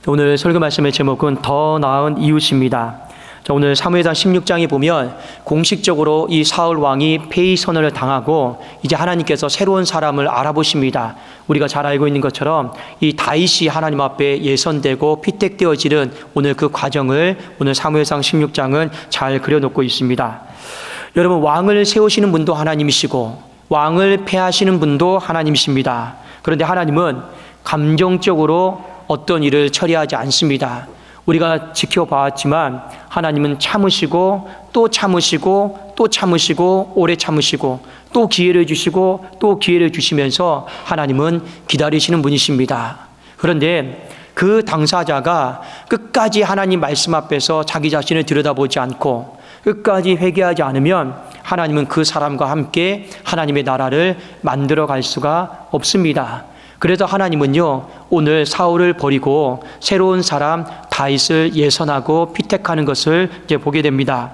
오늘 설교 말씀의 제목은 더 나은 이웃입니다. 오늘 사무엘상 16장에 보면 공식적으로 이 사울 왕이 폐위 선언을 당하고 이제 하나님께서 새로운 사람을 알아보십니다. 우리가 잘 알고 있는 것처럼 이 다윗이 하나님 앞에 예선되고 피택되어지는 오늘 그 과정을 오늘 사무엘상 16장은 잘 그려놓고 있습니다. 여러분, 왕을 세우시는 분도 하나님이시고 왕을 폐하시는 분도 하나님이십니다. 그런데 하나님은 감정적으로 어떤 일을 처리하지 않습니다. 우리가 지켜봤지만 하나님은 참으시고 또 참으시고 또 참으시고 오래 참으시고 또 기회를 주시고 또 기회를 주시면서 하나님은 기다리시는 분이십니다. 그런데 그 당사자가 끝까지 하나님 말씀 앞에서 자기 자신을 들여다보지 않고 끝까지 회개하지 않으면 하나님은 그 사람과 함께 하나님의 나라를 만들어 갈 수가 없습니다. 그래서 하나님은요, 오늘 사울을 버리고 새로운 사람 다윗을 예선하고 피택하는 것을 이제 보게 됩니다.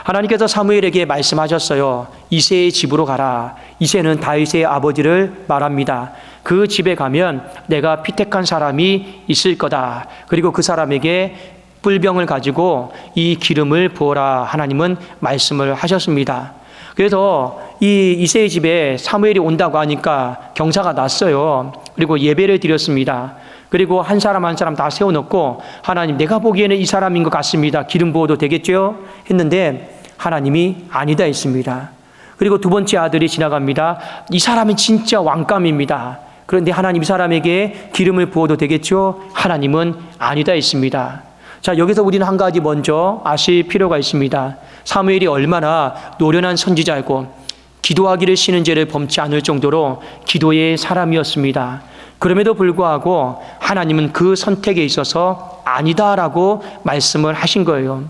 하나님께서 사무엘에게 말씀하셨어요. 이새의 집으로 가라. 이새는 다윗의 아버지를 말합니다. 그 집에 가면 내가 피택한 사람이 있을 거다. 그리고 그 사람에게 뿔병을 가지고 이 기름을 부어라. 하나님은 말씀을 하셨습니다. 그래서 이 이새의 집에 사무엘이 온다고 하니까 경사가 났어요. 그리고 예배를 드렸습니다. 그리고 한 사람 한 사람 다 세워놓고 하나님, 내가 보기에는 이 사람인 것 같습니다. 기름 부어도 되겠죠? 했는데 하나님이 아니다 했습니다. 그리고 두 번째 아들이 지나갑니다. 이 사람은 진짜 왕감입니다. 그런데 하나님, 이 사람에게 기름을 부어도 되겠죠? 하나님은 아니다 했습니다. 자, 여기서 우리는 한 가지 먼저 아실 필요가 있습니다. 사무엘이 얼마나 노련한 선지자이고 기도하기를 쉬는 죄를 범치 않을 정도로 기도의 사람이었습니다. 그럼에도 불구하고 하나님은 그 선택에 있어서 아니다라고 말씀을 하신 거예요.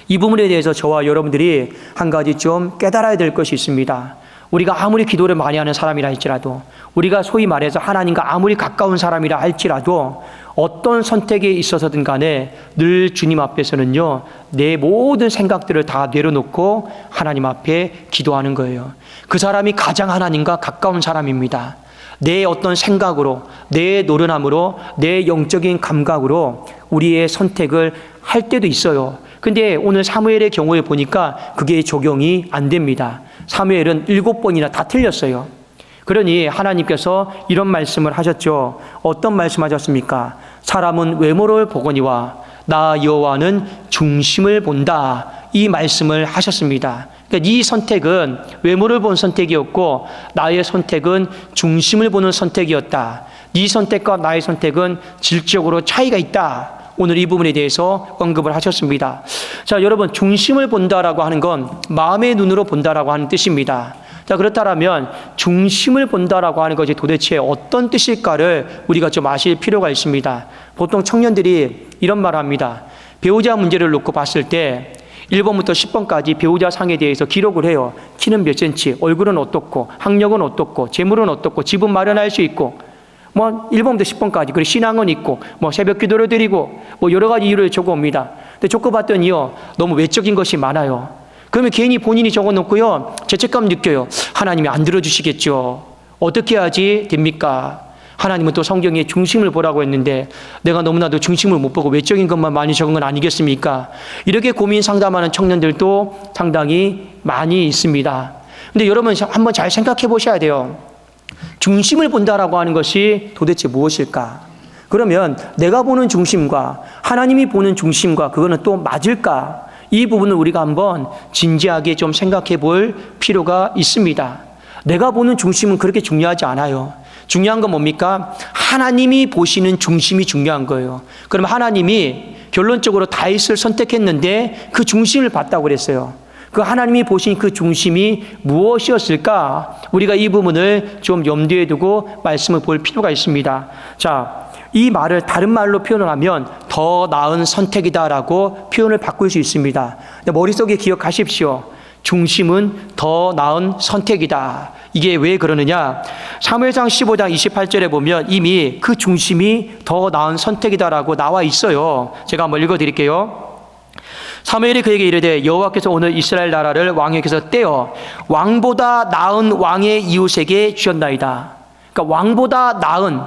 이 부분에 대해서 저와 여러분들이 한 가지 좀 깨달아야 될 것이 있습니다. 우리가 아무리 기도를 많이 하는 사람이라 할지라도, 우리가 소위 말해서 하나님과 아무리 가까운 사람이라 할지라도 어떤 선택에 있어서든 간에 늘 주님 앞에서는요, 내 모든 생각들을 다 내려놓고 하나님 앞에 기도하는 거예요. 그 사람이 가장 하나님과 가까운 사람입니다. 내 어떤 생각으로, 내 노련함으로, 내 영적인 감각으로 우리의 선택을 할 때도 있어요. 근데 오늘 사무엘의 경우에 보니까 그게 적용이 안 됩니다. 사무엘은 7번이나 다 틀렸어요. 그러니 하나님께서 이런 말씀을 하셨죠. 어떤 말씀 하셨습니까? 사람은 외모를 보거니와 나 여호와는 중심을 본다. 이 말씀을 하셨습니다. 그러니까 이 선택은 외모를 본 선택이었고 나의 선택은 중심을 보는 선택이었다. 네 선택과 나의 선택은 질적으로 차이가 있다. 오늘 이 부분에 대해서 언급을 하셨습니다. 자, 여러분, 중심을 본다라고 하는 건 마음의 눈으로 본다라고 하는 뜻입니다. 자, 그렇다면 중심을 본다라고 하는 것이 도대체 어떤 뜻일까를 우리가 좀 아실 필요가 있습니다. 보통 청년들이 이런 말을 합니다. 배우자 문제를 놓고 봤을 때 1번부터 10번까지 배우자 상에 대해서 기록을 해요. 키는 몇 센치, 얼굴은 어떻고, 학력은 어떻고, 재물은 어떻고, 집은 마련할 수 있고, 1번부터 10번까지, 그리고 신앙은 있고, 새벽 기도를 드리고, 여러 가지 이유를 적어옵니다. 근데 적어봤더니요, 너무 외적인 것이 많아요. 그러면 괜히 본인이 적어놓고요, 죄책감 느껴요. 하나님이 안 들어주시겠죠. 어떻게 해야지 됩니까? 하나님은 또 성경에 중심을 보라고 했는데 내가 너무나도 중심을 못 보고 외적인 것만 많이 적은 건 아니겠습니까? 이렇게 고민 상담하는 청년들도 상당히 많이 있습니다. 근데 여러분, 한번 잘 생각해 보셔야 돼요. 중심을 본다라고 하는 것이 도대체 무엇일까? 그러면 내가 보는 중심과 하나님이 보는 중심과 그거는 또 맞을까? 이 부분을 우리가 한번 진지하게 좀 생각해 볼 필요가 있습니다. 내가 보는 중심은 그렇게 중요하지 않아요. 중요한 건 뭡니까? 하나님이 보시는 중심이 중요한 거예요. 그럼 하나님이 결론적으로 다윗을 선택했는데 그 중심을 봤다고 그랬어요. 그 하나님이 보신 그 중심이 무엇이었을까? 우리가 이 부분을 좀 염두에 두고 말씀을 볼 필요가 있습니다. 자, 이 말을 다른 말로 표현을 하면 더 나은 선택이다라고 표현을 바꿀 수 있습니다. 머릿속에 기억하십시오. 중심은 더 나은 선택이다. 이게 왜 그러느냐? 사무엘상 15장 28절에 보면 이미 그 중심이 더 나은 선택이다라고 나와 있어요. 제가 한번 읽어드릴게요. 사무엘이 그에게 이르되 여호와께서 오늘 이스라엘 나라를 왕에게서 떼어 왕보다 나은 왕의 이웃에게 주셨나이다. 그러니까 왕보다 나은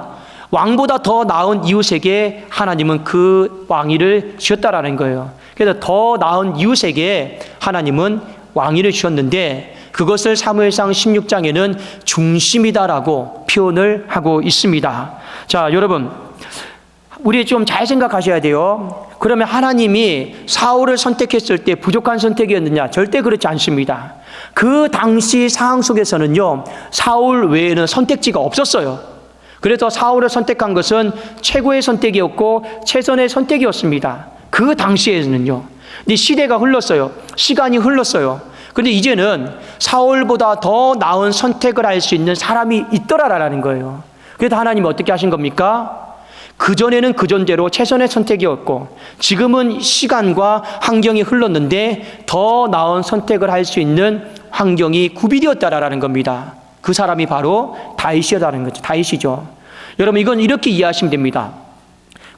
왕보다 더 나은 이웃에게 하나님은 그 왕위를 주셨다라는 거예요. 그래서 더 나은 이웃에게 하나님은 왕위를 주셨는데 그것을 사무엘상 16장에는 중심이다라고 표현을 하고 있습니다. 자, 여러분, 우리 좀 잘 생각하셔야 돼요. 그러면 하나님이 사울을 선택했을 때 부족한 선택이었느냐? 절대 그렇지 않습니다. 그 당시 상황 속에서는요, 사울 외에는 선택지가 없었어요. 그래서 사울을 선택한 것은 최고의 선택이었고 최선의 선택이었습니다. 그 당시에는요. 근데 시대가 흘렀어요. 시간이 흘렀어요. 근데 이제는 사울보다 더 나은 선택을 할 수 있는 사람이 있더라라는 거예요. 그래서 하나님이 어떻게 하신 겁니까? 그전에는 그전대로 최선의 선택이었고 지금은 시간과 환경이 흘렀는데 더 나은 선택을 할 수 있는 환경이 구비되었다라는 겁니다. 그 사람이 바로 다윗이라는 거죠. 다윗이죠. 여러분, 이건 이렇게 이해하시면 됩니다.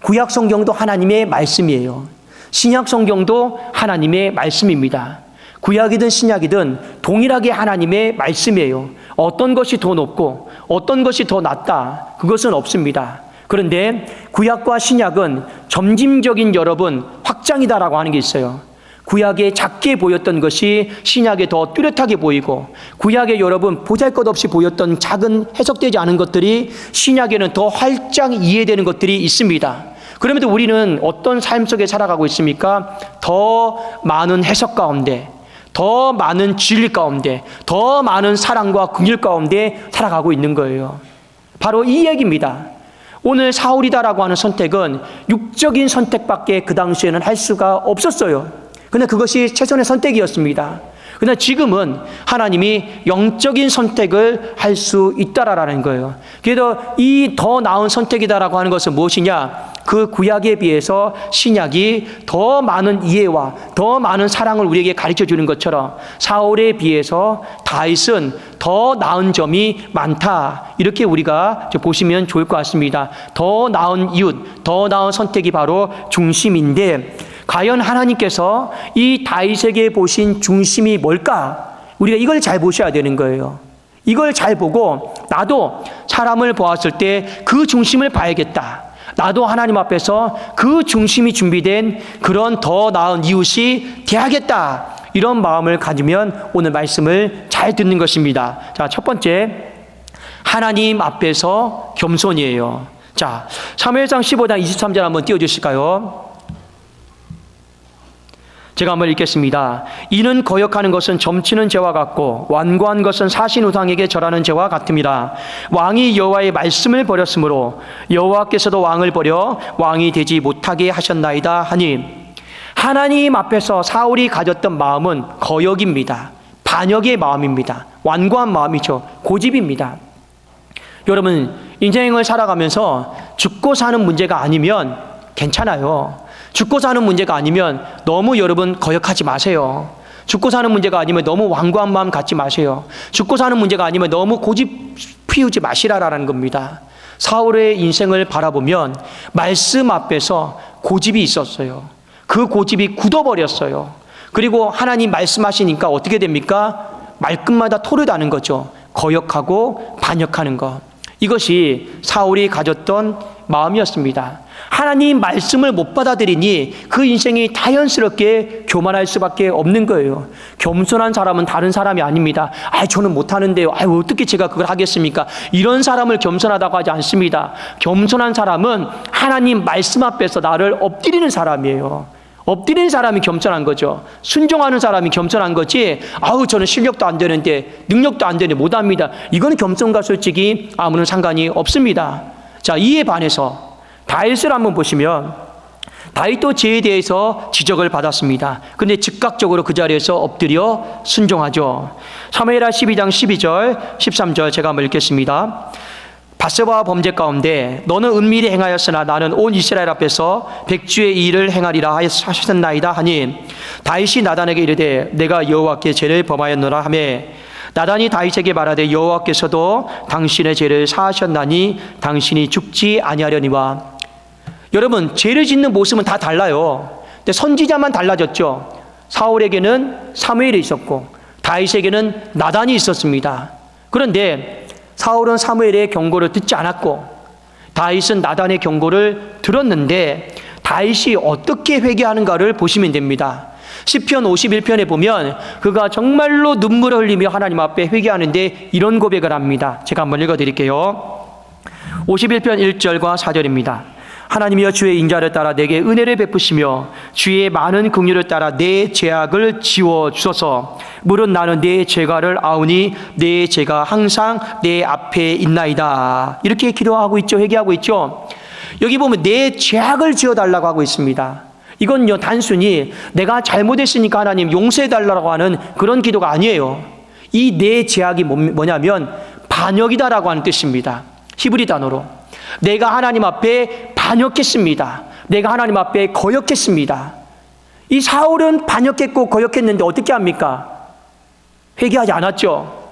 구약 성경도 하나님의 말씀이에요. 신약 성경도 하나님의 말씀입니다. 구약이든 신약이든 동일하게 하나님의 말씀이에요. 어떤 것이 더 높고 어떤 것이 더 낫다, 그것은 없습니다. 그런데 구약과 신약은 점진적인 여러분 확장이다라고 하는 게 있어요. 구약에 작게 보였던 것이 신약에 더 뚜렷하게 보이고, 구약에 여러분 보잘것없이 보였던 작은 해석되지 않은 것들이 신약에는 더 활짝 이해되는 것들이 있습니다. 그럼에도 우리는 어떤 삶 속에 살아가고 있습니까? 더 많은 해석 가운데, 더 많은 진리 가운데, 더 많은 사랑과 긍휼 가운데 살아가고 있는 거예요. 바로 이 얘기입니다. 오늘 사울이다라고 하는 선택은 육적인 선택밖에 그 당시에는 할 수가 없었어요. 근데 그것이 최선의 선택이었습니다. 그러나 지금은 하나님이 영적인 선택을 할 수 있다라는 거예요. 그래서 이 더 나은 선택이다라고 하는 것은 무엇이냐? 그 구약에 비해서 신약이 더 많은 이해와 더 많은 사랑을 우리에게 가르쳐 주는 것처럼 사울에 비해서 다윗은 더 나은 점이 많다, 이렇게 우리가 보시면 좋을 것 같습니다. 더 나은 이웃, 더 나은 선택이 바로 중심인데, 과연 하나님께서 이 다윗에게 보신 중심이 뭘까? 우리가 이걸 잘 보셔야 되는 거예요. 이걸 잘 보고 나도 사람을 보았을 때 그 중심을 봐야겠다. 나도 하나님 앞에서 그 중심이 준비된 그런 더 나은 이웃이 돼야겠다, 이런 마음을 가지면 오늘 말씀을 잘 듣는 것입니다. 자, 첫 번째, 하나님 앞에서 겸손이에요. 자, 사무엘상 15장 23절 한번 띄워주실까요? 제가 한번 읽겠습니다. 이는 거역하는 것은 점치는 죄와 같고 완고한 것은 사신 우상에게 절하는 죄와 같음이라. 왕이 여호와의 말씀을 버렸으므로 여호와께서도 왕을 버려 왕이 되지 못하게 하셨나이다 하니, 하나님 앞에서 사울이 가졌던 마음은 거역입니다. 반역의 마음입니다. 완고한 마음이죠. 고집입니다. 여러분, 인생을 살아가면서 죽고 사는 문제가 아니면 괜찮아요. 죽고 사는 문제가 아니면 너무 여러분 거역하지 마세요. 죽고 사는 문제가 아니면 너무 완고한 마음 갖지 마세요. 죽고 사는 문제가 아니면 너무 고집 피우지 마시라라는 겁니다. 사울의 인생을 바라보면 말씀 앞에서 고집이 있었어요. 그 고집이 굳어버렸어요. 그리고 하나님 말씀하시니까 어떻게 됩니까? 말끝마다 토를 다는 거죠. 거역하고 반역하는 것. 이것이 사울이 가졌던 마음이었습니다. 하나님 말씀을 못 받아들이니 그 인생이 자연스럽게 교만할 수밖에 없는 거예요. 겸손한 사람은 다른 사람이 아닙니다. 저는 못하는데요. 어떻게 제가 그걸 하겠습니까? 이런 사람을 겸손하다고 하지 않습니다. 겸손한 사람은 하나님 말씀 앞에서 나를 엎드리는 사람이에요. 엎드리는 사람이 겸손한 거죠. 순종하는 사람이 겸손한 거지, 저는 실력도 안 되는데 능력도 안 되는데 못합니다, 이건 겸손과 솔직히 아무런 상관이 없습니다. 자, 이에 반해서 다윗을 한번 보시면 다윗도 죄에 대해서 지적을 받았습니다. 근데 즉각적으로 그 자리에서 엎드려 순종하죠. 사무엘하 12장 12절 13절 제가 한번 읽겠습니다. 바세바와 범죄 가운데 너는 은밀히 행하였으나 나는 온 이스라엘 앞에서 백주의 일을 행하리라 하셨나이다 하니, 다윗이 나단에게 이르되 내가 여호와께 죄를 범하였노라 하며, 나단이 다윗에게 말하되 여호와께서도 당신의 죄를 사하셨나니 당신이 죽지 아니하려니와. 여러분, 죄를 짓는 모습은 다 달라요. 근데 선지자만 달라졌죠. 사울에게는 사무엘이 있었고 다윗에게는 나단이 있었습니다. 그런데 사울은 사무엘의 경고를 듣지 않았고 다윗은 나단의 경고를 들었는데 다윗이 어떻게 회개하는가를 보시면 됩니다. 시편 51편에 보면 그가 정말로 눈물을 흘리며 하나님 앞에 회개하는데 이런 고백을 합니다. 제가 한번 읽어드릴게요. 51편 1절과 4절입니다. 하나님이여 주의 인자를 따라 내게 은혜를 베푸시며 주의 많은 긍휼을 따라 내 죄악을 지워주소서. 물은 나는 내 죄가를 아우니 내 죄가 항상 내 앞에 있나이다. 이렇게 기도하고 있죠. 회개하고 있죠. 여기 보면 내 죄악을 지워달라고 하고 있습니다. 이건요 단순히 내가 잘못했으니까 하나님 용서해달라고 하는 그런 기도가 아니에요. 이 내 죄악이 뭐냐면 반역이다라고 하는 뜻입니다. 히브리 단어로 내가 하나님 앞에 반역했습니다. 내가 하나님 앞에 거역했습니다. 이 사울은 반역했고 거역했는데 어떻게 합니까? 회개하지 않았죠.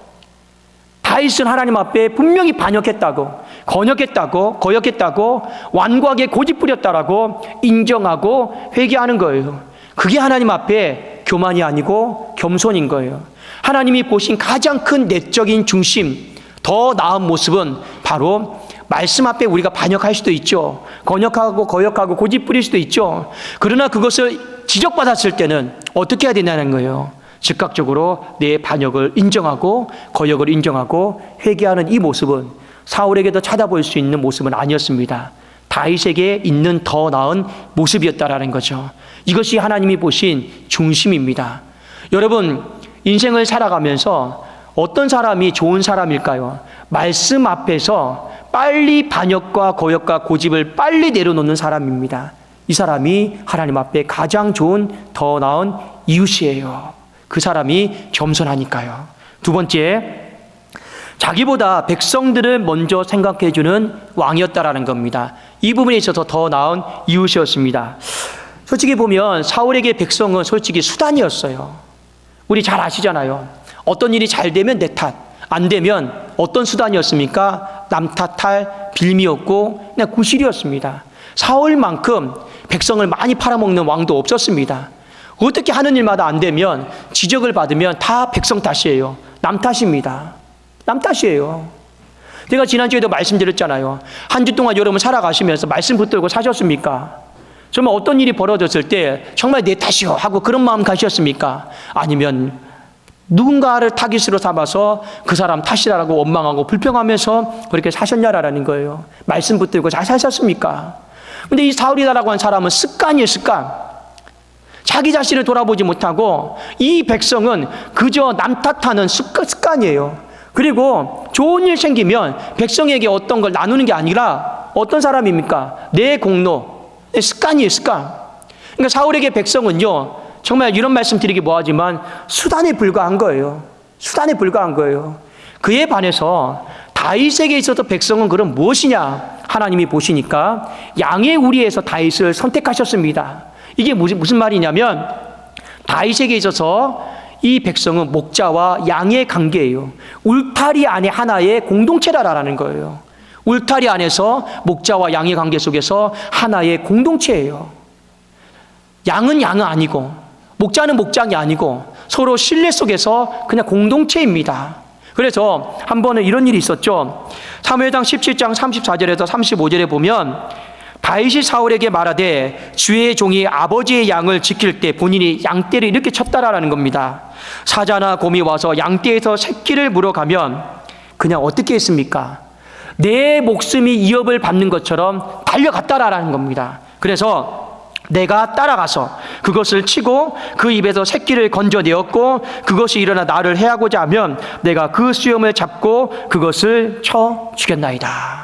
다윗은 하나님 앞에 분명히 반역했다고, 거역했다고, 완고하게 고집부렸다라고 인정하고 회개하는 거예요. 그게 하나님 앞에 교만이 아니고 겸손인 거예요. 하나님이 보신 가장 큰 내적인 중심, 더 나은 모습은 바로 말씀 앞에 우리가 반역할 수도 있죠. 거역하고 고집부릴 수도 있죠. 그러나 그것을 지적받았을 때는 어떻게 해야 되냐는 거예요. 즉각적으로 내 반역을 인정하고 거역을 인정하고 회개하는 이 모습은 사울에게도 찾아볼 수 있는 모습은 아니었습니다. 다윗에게 있는 더 나은 모습이었다라는 거죠. 이것이 하나님이 보신 중심입니다. 여러분, 인생을 살아가면서 어떤 사람이 좋은 사람일까요? 말씀 앞에서 빨리 반역과 거역과 고집을 빨리 내려놓는 사람입니다. 이 사람이 하나님 앞에 가장 좋은 더 나은 이웃이에요. 그 사람이 겸손하니까요. 두 번째, 자기보다 백성들을 먼저 생각해주는 왕이었다라는 겁니다. 이 부분에 있어서 더 나은 이웃이었습니다. 솔직히 보면 사울에게 백성은 솔직히 수단이었어요. 우리 잘 아시잖아요. 어떤 일이 잘 되면 내 탓, 안 되면 어떤 수단이었습니까? 남 탓할 빌미였고 그냥 구실이었습니다. 사울만큼 백성을 많이 팔아먹는 왕도 없었습니다. 어떻게 하는 일마다 안 되면 지적을 받으면 다 백성 탓이에요. 남 탓입니다. 남 탓이에요. 제가 지난주에도 말씀드렸잖아요. 한 주 동안 여러분 살아가시면서 말씀 붙들고 사셨습니까? 정말 어떤 일이 벌어졌을 때 정말 내 탓이요 하고 그런 마음 가셨습니까? 아니면 누군가를 타깃으로 삼아서 그 사람 탓이라고 원망하고 불평하면서 그렇게 사셨냐라는 거예요. 말씀 붙들고 잘 사셨습니까? 근데 이 사울이다라고 한 사람은 습관이에요, 습관. 자기 자신을 돌아보지 못하고 이 백성은 그저 남 탓하는 습관이에요. 그리고 좋은 일 생기면 백성에게 어떤 걸 나누는 게 아니라 어떤 사람입니까? 내 공로, 습관이에요, 습관. 그러니까 사울에게 백성은요, 정말 이런 말씀 드리기 뭐하지만 수단에 불과한 거예요. 수단에 불과한 거예요. 그에 반해서 다윗에게 있어서 백성은 그럼 무엇이냐? 하나님이 보시니까 양의 우리에서 다윗을 선택하셨습니다. 이게 무슨 말이냐면 다윗에게 있어서 이 백성은 목자와 양의 관계예요. 울타리 안에 하나의 공동체라라는 거예요. 울타리 안에서 목자와 양의 관계 속에서 하나의 공동체예요. 양은 아니고 목자는 목장이 아니고 서로 신뢰 속에서 그냥 공동체입니다. 그래서 한 번은 이런 일이 있었죠. 사무엘상 17장 34절에서 35절에 보면 다윗이 사울에게 말하되 주의 종이 아버지의 양을 지킬 때 본인이 양떼를 이렇게 쳤다라는 겁니다. 사자나 곰이 와서 양떼에서 새끼를 물어가면 그냥 어떻게 했습니까? 내 목숨이 위협을 받는 것처럼 달려갔다라는 겁니다. 그래서 내가 따라가서 그것을 치고 그 입에서 새끼를 건져내었고 그것이 일어나 나를 해하고자 하면 내가 그 수염을 잡고 그것을 쳐 죽였나이다.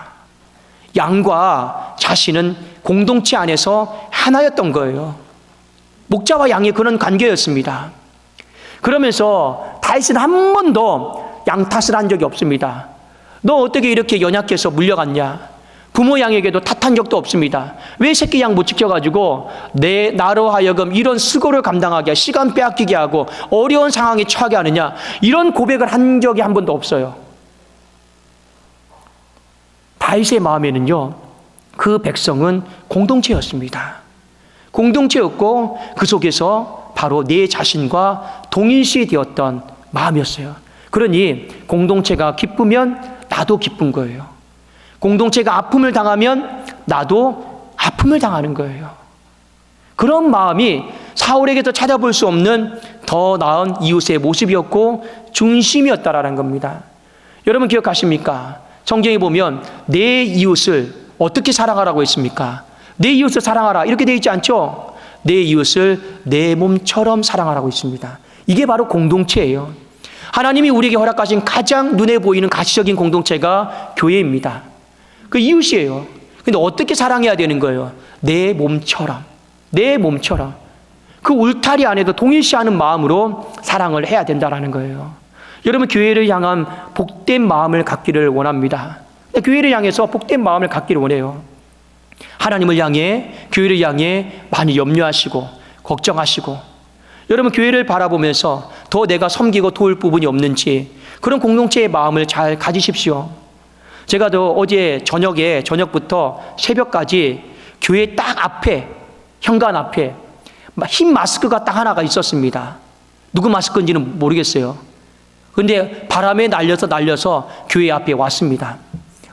양과 자신은 공동체 안에서 하나였던 거예요. 목자와 양의 그런 관계였습니다. 그러면서 다윗은 한 번도 양 탓을 한 적이 없습니다. 너 어떻게 이렇게 연약해서 물려갔냐? 부모 양에게도 탓한 적도 없습니다. 왜 새끼 양 못 지켜가지고 나로 하여금 이런 수고를 감당하게 시간 빼앗기게 하고 어려운 상황에 처하게 하느냐? 이런 고백을 한 적이 한 번도 없어요. 다윗의 마음에는요, 그 백성은 공동체였습니다. 공동체였고 그 속에서 바로 내 자신과 동일시 되었던 마음이었어요. 그러니 공동체가 기쁘면 나도 기쁜 거예요. 공동체가 아픔을 당하면 나도 아픔을 당하는 거예요. 그런 마음이 사울에게서 찾아볼 수 없는 더 나은 이웃의 모습이었고 중심이었다라는 겁니다. 여러분 기억하십니까? 성경에 보면 내 이웃을 어떻게 사랑하라고 했습니까? 내 이웃을 사랑하라 이렇게 되어 있지 않죠? 내 이웃을 내 몸처럼 사랑하라고 있습니다. 이게 바로 공동체예요. 하나님이 우리에게 허락하신 가장 눈에 보이는 가시적인 공동체가 교회입니다. 그 이웃이에요. 근데 어떻게 사랑해야 되는 거예요? 내 몸처럼. 내 몸처럼. 그 울타리 안에도 동일시하는 마음으로 사랑을 해야 된다는 거예요. 여러분 교회를 향한 복된 마음을 갖기를 원합니다. 교회를 향해서 복된 마음을 갖기를 원해요. 하나님을 향해, 교회를 향해 많이 염려하시고 걱정하시고, 여러분 교회를 바라보면서 더 내가 섬기고 도울 부분이 없는지 그런 공동체의 마음을 잘 가지십시오. 제가 어제 저녁부터 새벽까지 교회 딱 앞에, 현관 앞에 흰 마스크가 딱 하나가 있었습니다. 누구 마스크인지는 모르겠어요. 근데 바람에 날려서 교회 앞에 왔습니다.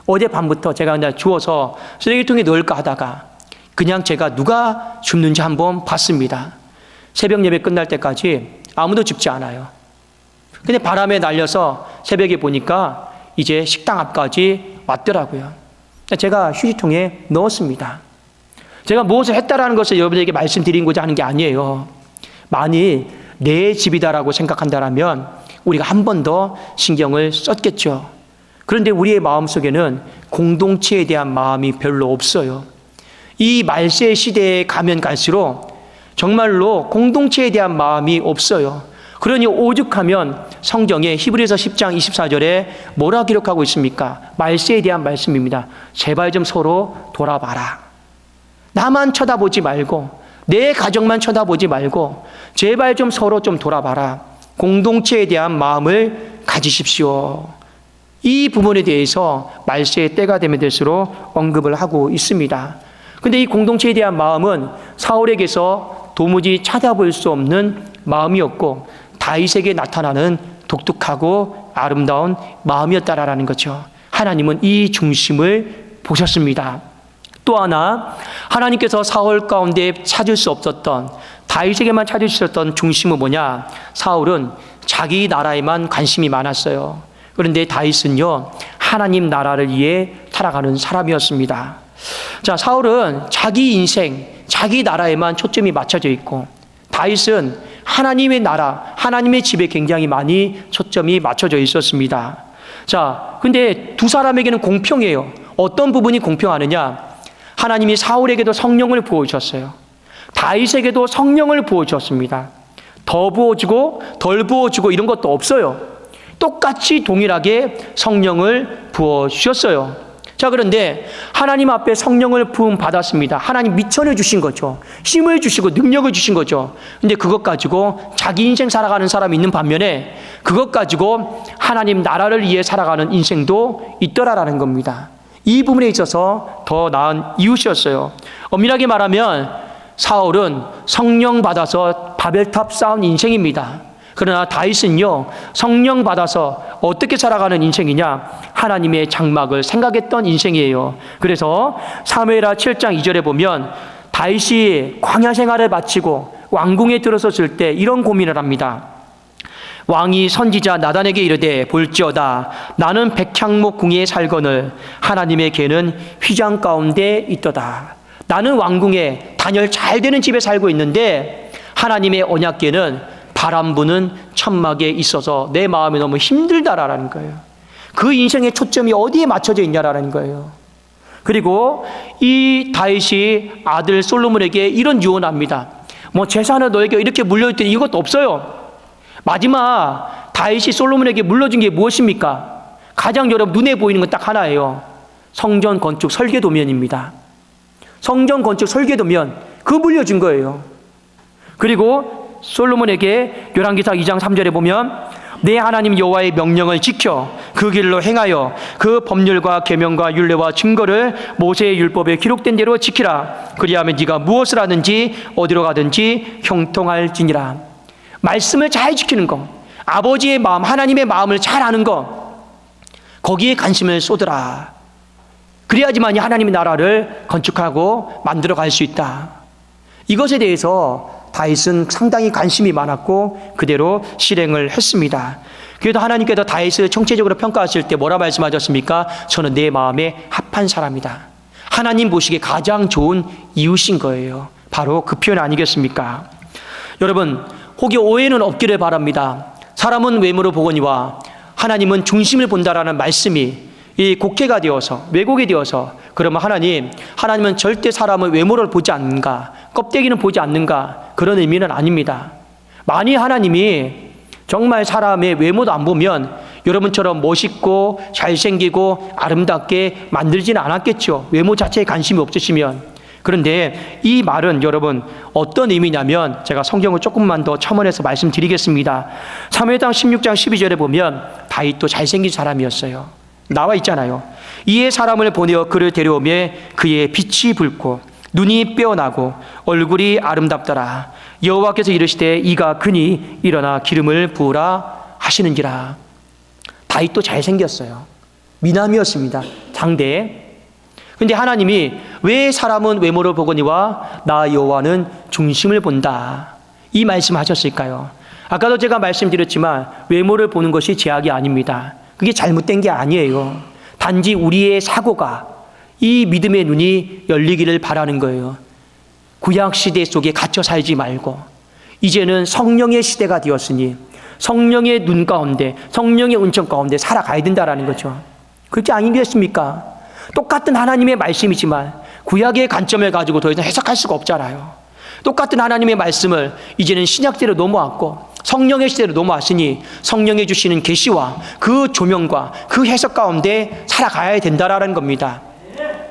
어젯밤부터 제가 그냥 주워서 쓰레기통에 넣을까 하다가 그냥 제가 누가 줍는지 한번 봤습니다. 새벽 예배 끝날 때까지 아무도 줍지 않아요. 근데 바람에 날려서 새벽에 보니까 이제 식당 앞까지 왔더라고요. 제가 휴지통에 넣었습니다. 제가 무엇을 했다라는 것을 여러분에게 말씀드리고자 하는 게 아니에요. 만일 내 집이다라고 생각한다면 우리가 한 번 더 신경을 썼겠죠. 그런데 우리의 마음속에는 공동체에 대한 마음이 별로 없어요. 이 말세 시대에 가면 갈수록 정말로 공동체에 대한 마음이 없어요. 그러니 오죽하면 성경에 히브리서 10장 24절에 뭐라 기록하고 있습니까? 말세에 대한 말씀입니다. 제발 좀 서로 돌아봐라. 나만 쳐다보지 말고 내 가정만 쳐다보지 말고 제발 좀 서로 좀 돌아봐라. 공동체에 대한 마음을 가지십시오. 이 부분에 대해서 말세의 때가 되면 될수록 언급을 하고 있습니다. 근데 이 공동체에 대한 마음은 사울에게서 도무지 찾아볼 수 없는 마음이었고 다윗에게 나타나는 독특하고 아름다운 마음이었다라는 거죠. 하나님은 이 중심을 보셨습니다. 또 하나 하나님께서 사울 가운데 찾을 수 없었던, 다윗에게만 찾을 수 있었던 중심은 뭐냐? 사울은 자기 나라에만 관심이 많았어요. 그런데 다윗은요, 하나님 나라를 위해 살아가는 사람이었습니다. 자, 사울은 자기 인생, 자기 나라에만 초점이 맞춰져 있고, 다윗은 하나님의 나라, 하나님의 집에 굉장히 많이 초점이 맞춰져 있었습니다. 자, 근데 두 사람에게는 공평해요. 어떤 부분이 공평하느냐? 하나님이 사울에게도 성령을 부어주셨어요. 다윗에게도 성령을 부어주셨습니다. 더 부어주고 덜 부어주고 이런 것도 없어요. 똑같이 동일하게 성령을 부어주셨어요. 자, 그런데 하나님 앞에 성령을 부음 받았습니다. 하나님 미천을 주신 거죠. 힘을 주시고 능력을 주신 거죠. 근데 그것 가지고 자기 인생 살아가는 사람이 있는 반면에 그것 가지고 하나님 나라를 위해 살아가는 인생도 있더라라는 겁니다. 이 부분에 있어서 더 나은 이웃이었어요. 엄밀하게 말하면 사울은 성령 받아서 바벨탑 쌓은 인생입니다. 그러나 다윗은요, 성령 받아서 어떻게 살아가는 인생이냐? 하나님의 장막을 생각했던 인생이에요. 그래서 사무엘하 7장 2절에 보면 다윗이 광야 생활을 마치고 왕궁에 들어섰을 때 이런 고민을 합니다. 왕이 선지자 나단에게 이르되 볼지어다 나는 백향목 궁에 살거늘 하나님의 궤는 휘장 가운데 있도다. 나는 왕궁에 단열 잘 되는 집에 살고 있는데 하나님의 언약궤는 바람 부는 천막에 있어서 내 마음이 너무 힘들다라는 거예요. 그 인생의 초점이 어디에 맞춰져 있냐라는 거예요. 그리고 이 다윗이 아들 솔로몬에게 이런 유언합니다. 뭐 재산을 너에게 이렇게 물려줄 때 이것도 없어요. 마지막 다윗이 솔로몬에게 물려준 게 무엇입니까? 가장 여러분 눈에 보이는 건 딱 하나예요. 성전 건축 설계도면입니다. 성전 건축 설계도면 그 물려준 거예요. 그리고 솔로몬에게 열왕기상 2장 3절에 보면 내 하나님 여호와의 명령을 지켜 그 길로 행하여 그 법률과 계명과 율례와 증거를 모세의 율법에 기록된 대로 지키라. 그리하면 네가 무엇을 하든지 어디로 가든지 형통할지니라. 말씀을 잘 지키는 것, 아버지의 마음, 하나님의 마음을 잘 아는 것, 거기에 관심을 쏟으라. 그래야지만 하나님의 나라를 건축하고 만들어 갈 수 있다. 이것에 대해서 다윗은 상당히 관심이 많았고 그대로 실행을 했습니다. 그래도 하나님께서 다윗을 총체적으로 평가하실 때 뭐라 말씀하셨습니까? 저는 내 마음에 합한 사람이다. 하나님 보시기에 가장 좋은 이웃인 거예요. 바로 그 표현 아니겠습니까? 여러분, 혹여 오해는 없기를 바랍니다. 사람은 외모로 보거니와 하나님은 중심을 본다라는 말씀이 이 곡해가 되어서 왜곡이 되어서 그러면 하나님은 절대 사람의 외모를 보지 않는가, 껍데기는 보지 않는가, 그런 의미는 아닙니다. 만일 하나님이 정말 사람의 외모도 안 보면 여러분처럼 멋있고 잘생기고 아름답게 만들지는 않았겠죠. 외모 자체에 관심이 없으시면. 그런데 이 말은 여러분 어떤 의미냐면 제가 성경을 조금만 더 첨언해서 말씀드리겠습니다. 사무엘상 16장 12절에 보면 다윗도 잘생긴 사람이었어요. 나와 있잖아요. 이에 사람을 보내어 그를 데려오매 그의 빛이 붉고 눈이 빼어나고 얼굴이 아름답더라. 여호와께서 이르시되 이가 그니 일어나 기름을 부으라 하시는지라. 다윗도 잘생겼어요. 미남이었습니다. 장대. 근데 하나님이 왜 사람은 외모를 보거니와 나 여호와는 중심을 본다, 이 말씀하셨을까요? 아까도 제가 말씀드렸지만 외모를 보는 것이 죄악이 아닙니다. 그게 잘못된 게 아니에요. 단지 우리의 사고가 이 믿음의 눈이 열리기를 바라는 거예요. 구약 시대 속에 갇혀 살지 말고 이제는 성령의 시대가 되었으니 성령의 눈 가운데, 성령의 은총 가운데 살아가야 된다라는 거죠. 그렇게 아니겠습니까? 똑같은 하나님의 말씀이지만 구약의 관점을 가지고 더 이상 해석할 수가 없잖아요. 똑같은 하나님의 말씀을 이제는 신약대로 넘어왔고 성령의 시대로 넘어왔으니 성령이 주시는 계시와 그 조명과 그 해석 가운데 살아가야 된다라는 겁니다.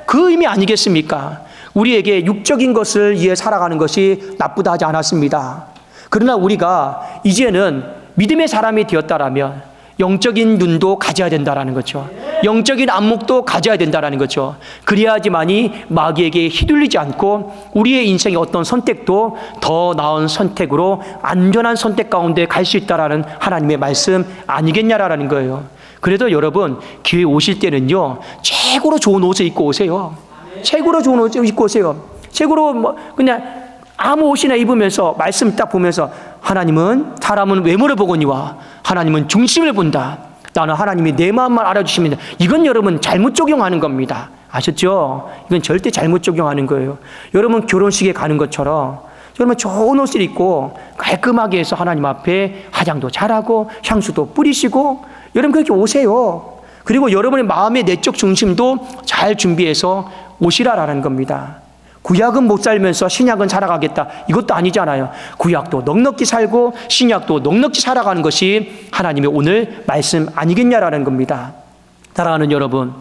그 의미 아니겠습니까? 우리에게 육적인 것을 위해 살아가는 것이 나쁘다 하지 않았습니다. 그러나 우리가 이제는 믿음의 사람이 되었다라면 영적인 눈도 가져야 된다라는 거죠. 영적인 안목도 가져야 된다라는 거죠. 그래야지만이 마귀에게 휘둘리지 않고 우리의 인생의 어떤 선택도 더 나은 선택으로 안전한 선택 가운데 갈 수 있다라는 하나님의 말씀 아니겠냐라는 거예요. 그래도 여러분 교회 오실 때는요 최고로 좋은 옷을 입고 오세요. 최고로 좋은 옷을 입고 오세요. 최고로 그냥 아무 옷이나 입으면서 말씀 딱 보면서 하나님은 사람은 외모를 보거니와 하나님은 중심을 본다. 나는 하나님이 내 마음만 알아주십니다. 이건 여러분 잘못 적용하는 겁니다. 아셨죠? 이건 절대 잘못 적용하는 거예요. 여러분 결혼식에 가는 것처럼 여러분 좋은 옷을 입고 깔끔하게 해서 하나님 앞에 화장도 잘하고 향수도 뿌리시고 여러분 그렇게 오세요. 그리고 여러분의 마음의 내적 중심도 잘 준비해서 오시라라는 겁니다. 구약은 못 살면서 신약은 살아가겠다, 이것도 아니잖아요. 구약도 넉넉히 살고 신약도 넉넉히 살아가는 것이 하나님의 오늘 말씀 아니겠냐라는 겁니다. 사랑하는 여러분,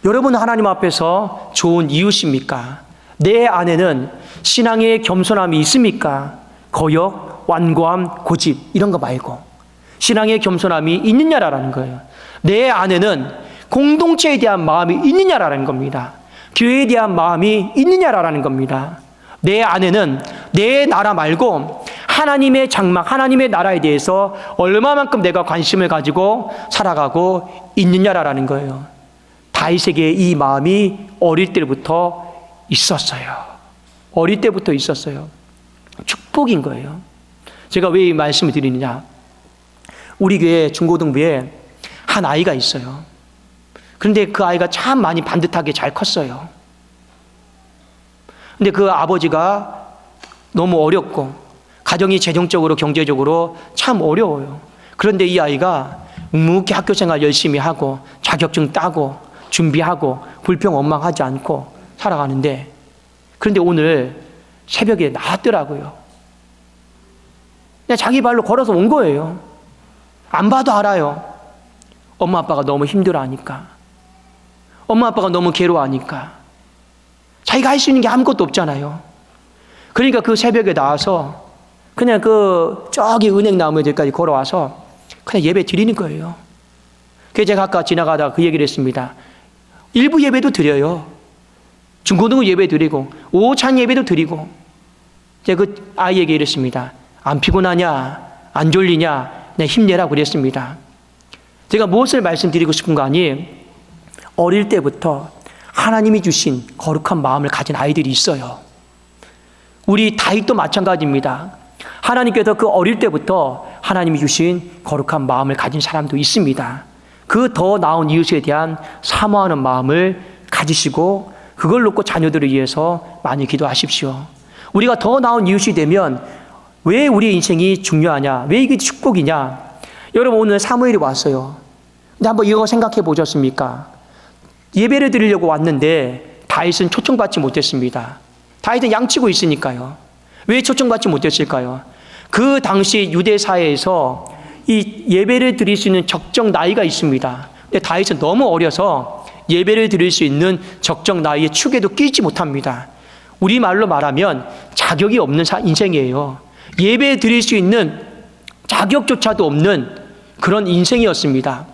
여러분 하나님 앞에서 좋은 이웃입니까? 내 안에는 신앙의 겸손함이 있습니까? 거역, 완고함, 고집 이런 거 말고 신앙의 겸손함이 있느냐라는 거예요. 내 안에는 공동체에 대한 마음이 있느냐라는 겁니다. 교회에 대한 마음이 있느냐라는 겁니다. 내 안에는 내 나라 말고 하나님의 장막, 하나님의 나라에 대해서 얼마만큼 내가 관심을 가지고 살아가고 있느냐라는 거예요. 다윗에게 이 마음이 어릴 때부터 있었어요. 어릴 때부터 있었어요. 축복인 거예요. 제가 왜 이 말씀을 드리느냐? 우리 교회 중고등부에 한 아이가 있어요. 그런데 그 아이가 참 많이 반듯하게 잘 컸어요. 근데 그 아버지가 너무 어렵고 가정이 재정적으로 경제적으로 참 어려워요. 그런데 이 아이가 묵묵히 학교 생활 열심히 하고 자격증 따고 준비하고 불평원망하지 않고 살아가는데, 그런데 오늘 새벽에 나왔더라고요. 그냥 자기 발로 걸어서 온 거예요. 안 봐도 알아요. 엄마 아빠가 너무 힘들어하니까, 엄마 아빠가 너무 괴로워하니까, 자기가 할 수 있는 게 아무것도 없잖아요. 그러니까 그 새벽에 나와서 그냥 저기 은행나무들까지 걸어와서 그냥 예배 드리는 거예요. 그래서 제가 아까 지나가다가 그 얘기를 했습니다. 일부 예배도 드려요. 중고등부 예배 드리고 오찬 예배도 드리고. 제가 그 아이에게 이랬습니다. 안 피곤하냐? 안 졸리냐? 그냥 힘내라고 그랬습니다. 제가 무엇을 말씀드리고 싶은 거 아니? 어릴 때부터 하나님이 주신 거룩한 마음을 가진 아이들이 있어요. 우리 다윗도 마찬가지입니다. 하나님께서 그 어릴 때부터 하나님이 주신 거룩한 마음을 가진 사람도 있습니다. 그 더 나은 이웃에 대한 사모하는 마음을 가지시고 그걸 놓고 자녀들을 위해서 많이 기도하십시오. 우리가 더 나은 이웃이 되면 왜 우리의 인생이 중요하냐? 왜 이게 축복이냐? 여러분, 오늘 사무엘이 왔어요. 근데 한번 이거 생각해 보셨습니까? 예배를 드리려고 왔는데 다윗은 초청받지 못했습니다. 다윗은 양치고 있으니까요. 왜 초청받지 못했을까요? 그 당시 유대 사회에서 이 예배를 드릴 수 있는 적정 나이가 있습니다. 근데 다윗은 너무 어려서 예배를 드릴 수 있는 적정 나이의 축에도 끼지 못합니다. 우리말로 말하면 자격이 없는 인생이에요. 예배 드릴 수 있는 자격조차도 없는 그런 인생이었습니다.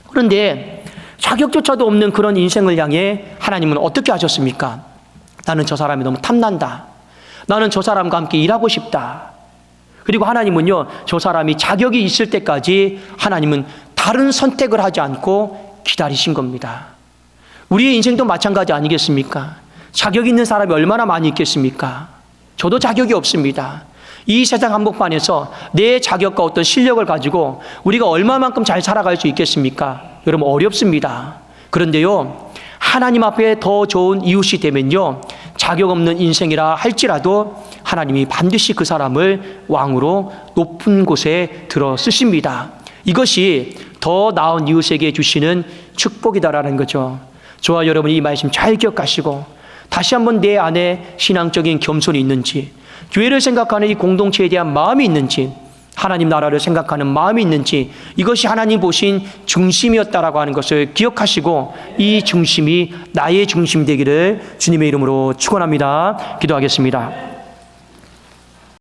그런데 자격조차도 없는 그런 인생을 향해 하나님은 어떻게 하셨습니까? 나는 저 사람이 너무 탐난다. 나는 저 사람과 함께 일하고 싶다. 그리고 하나님은요, 저 사람이 자격이 있을 때까지 하나님은 다른 선택을 하지 않고 기다리신 겁니다. 우리의 인생도 마찬가지 아니겠습니까? 자격 있는 사람이 얼마나 많이 있겠습니까? 저도 자격이 없습니다. 이 세상 한복판에서 내 자격과 어떤 실력을 가지고 우리가 얼마만큼 잘 살아갈 수 있겠습니까? 여러분, 어렵습니다. 그런데요, 하나님 앞에 더 좋은 이웃이 되면요, 자격 없는 인생이라 할지라도 하나님이 반드시 그 사람을 왕으로 높은 곳에 들어 쓰십니다. 이것이 더 나은 이웃에게 주시는 축복이다라는 거죠. 저와 여러분, 이 말씀 잘 기억하시고 다시 한번 내 안에 신앙적인 겸손이 있는지, 교회를 생각하는 이 공동체에 대한 마음이 있는지, 하나님 나라를 생각하는 마음이 있는지, 이것이 하나님 보신 중심이었다라고 하는 것을 기억하시고 이 중심이 나의 중심 되기를 주님의 이름으로 축원합니다. 기도하겠습니다.